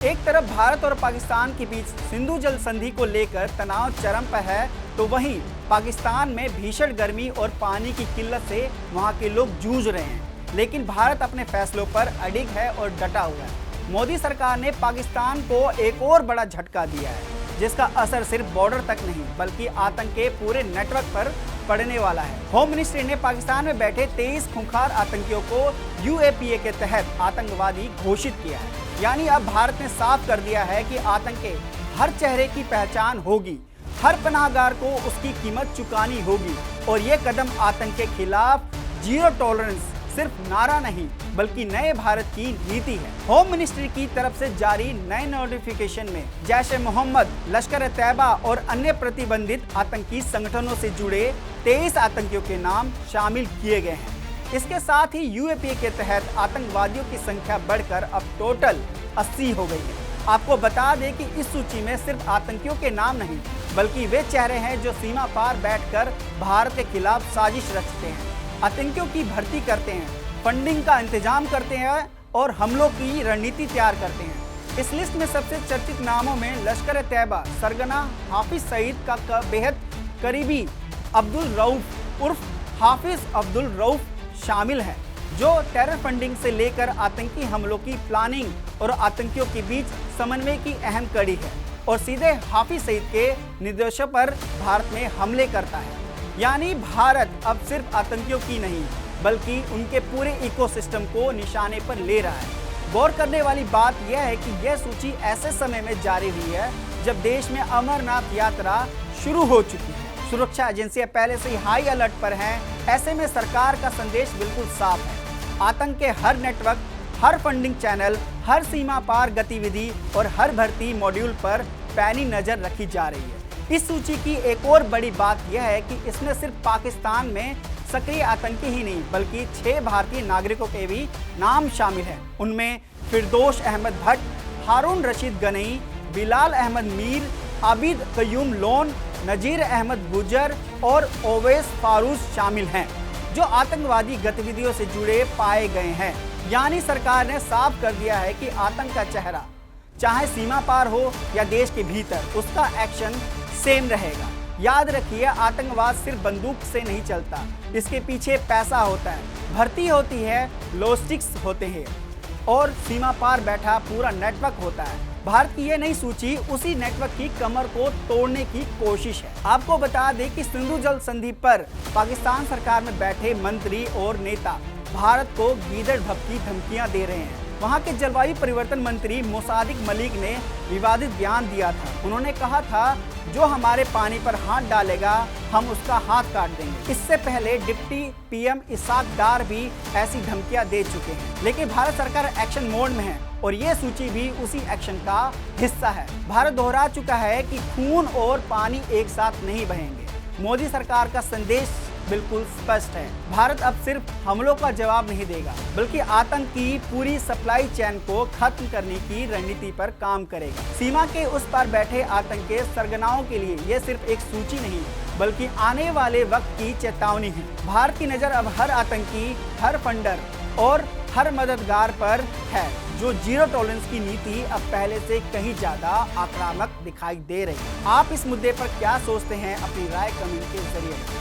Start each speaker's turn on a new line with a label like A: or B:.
A: एक तरफ भारत और पाकिस्तान के बीच सिंधु जल संधि को लेकर तनाव चरम पर है, तो वहीं पाकिस्तान में भीषण गर्मी और पानी की किल्लत से वहां के लोग जूझ रहे हैं। लेकिन भारत अपने फैसलों पर अडिग है और डटा हुआ है। मोदी सरकार ने पाकिस्तान को एक और बड़ा झटका दिया है, जिसका असर सिर्फ बॉर्डर तक नहीं बल्कि आतंक के पूरे नेटवर्क पर पड़ने वाला है। होम मिनिस्ट्री ने पाकिस्तान में बैठे 23 खूंखार आतंकियों को यूएपीए के तहत आतंकवादी घोषित किया है। यानी अब भारत ने साफ कर दिया है कि आतंक के हर चेहरे की पहचान होगी, हर पनाहगार को उसकी कीमत चुकानी होगी। और ये कदम आतंक के खिलाफ जीरो टॉलरेंस सिर्फ नारा नहीं बल्कि नए भारत की नीति है। होम मिनिस्ट्री की तरफ से जारी नए नोटिफिकेशन में जैश ए मोहम्मद, लश्कर ए तैयबा और अन्य प्रतिबंधित आतंकी संगठनों से जुड़े 23 आतंकियों के नाम शामिल किए गए हैं। इसके साथ ही यूएपीए के तहत आतंकवादियों की संख्या बढ़कर अब टोटल 80 हो गई है। आपको बता दें कि इस सूची में सिर्फ आतंकियों के नाम नहीं बल्कि वे चेहरे हैं जो सीमा पार बैठकर भारत के खिलाफ साजिश रचते हैं, आतंकियों की भर्ती करते हैं, फंडिंग का इंतजाम करते हैं और हमलों की रणनीति तैयार करते हैं। इस लिस्ट में सबसे चर्चित नामों में लश्कर ए तैयबा सरगना हाफिज सईद का बेहद करीबी अब्दुल रऊफ उर्फ हाफिज अब्दुल रऊफ शामिल है, जो टेरर फंडिंग से लेकर आतंकी हमलों की प्लानिंग और आतंकियों के बीच समन्वय की अहम कड़ी है और सीधे हाफिज सईद के निर्देशों पर भारत में हमले करता है। यानी भारत अब सिर्फ आतंकियों की नहीं बल्कि उनके पूरे इकोसिस्टम को निशाने पर ले रहा है। गौर करने वाली बात यह है कि यह सूची ऐसे समय में जारी हुई है जब देश में अमरनाथ यात्रा शुरू हो चुकी है। सुरक्षा एजेंसियां पहले से ही हाई अलर्ट पर हैं। ऐसे में सरकार का संदेश बिल्कुल साफ है। आतंक के हर नेटवर्क, हर फंडिंग चैनल, हर सीमा पार गतिविधि और हर भर्ती मॉड्यूल पर पैनी नजर रखी जा रही है। इस सूची की एक और बड़ी बात यह है कि इसमें सिर्फ पाकिस्तान में सक्रिय आतंकी ही नहीं बल्कि 6 भारतीय नागरिकों के भी नाम शामिल हैं। उनमें फिरदौस अहमद भट्ट, हारून रशीद गनई, बिलाल अहमद मीर, आबिद कयूम लोन, नजीर अहमद गुजर और ओवैस फारूज शामिल हैं, जो आतंकवादी गतिविधियों से जुड़े पाए गए हैं। यानी सरकार ने साफ कर दिया है कि आतंक का चेहरा चाहे सीमा पार हो या देश के भीतर, उसका एक्शन सेम रहेगा। याद रखिए, आतंकवाद सिर्फ बंदूक से नहीं चलता, इसके पीछे पैसा होता है, भर्ती होती है, लॉजिस्टिक्स होते हैं और सीमा पार बैठा पूरा नेटवर्क होता है। भारत की यह नई सूची उसी नेटवर्क की कमर को तोड़ने की कोशिश है। आपको बता दें कि सिंधु जल संधि पर पाकिस्तान सरकार में बैठे मंत्री और नेता भारत को गीदड़ भप की धमकियां दे रहे हैं। वहां के जलवायु परिवर्तन मंत्री मुसादिक मलिक ने विवादित बयान दिया था। उन्होंने कहा था, जो हमारे पानी पर हाथ डालेगा हम उसका हाथ काट देंगे। इससे पहले डिप्टी पीएम इसाक डार भी ऐसी धमकियां दे चुके हैं। लेकिन भारत सरकार एक्शन मोड में है और ये सूची भी उसी एक्शन का हिस्सा है। भारत दोहरा चुका है कि खून और पानी एक साथ नहीं बहेंगे। मोदी सरकार का संदेश बिल्कुल स्पष्ट है। भारत अब सिर्फ हमलों का जवाब नहीं देगा बल्कि आतंक की पूरी सप्लाई चेन को खत्म करने की रणनीति पर काम करेगा। सीमा के उस पार बैठे आतंक के सरगनाओं के लिए यह सिर्फ एक सूची नहीं बल्कि आने वाले वक्त की चेतावनी है। भारत की नजर अब हर आतंकी, हर फंडर और हर मददगार पर है, जो जीरो टॉलरेंस की नीति अब पहले से कहीं ज्यादा आक्रामक दिखाई दे रही है। आप इस मुद्दे पर क्या सोचते हैं? अपनी राय कमेंट के जरिए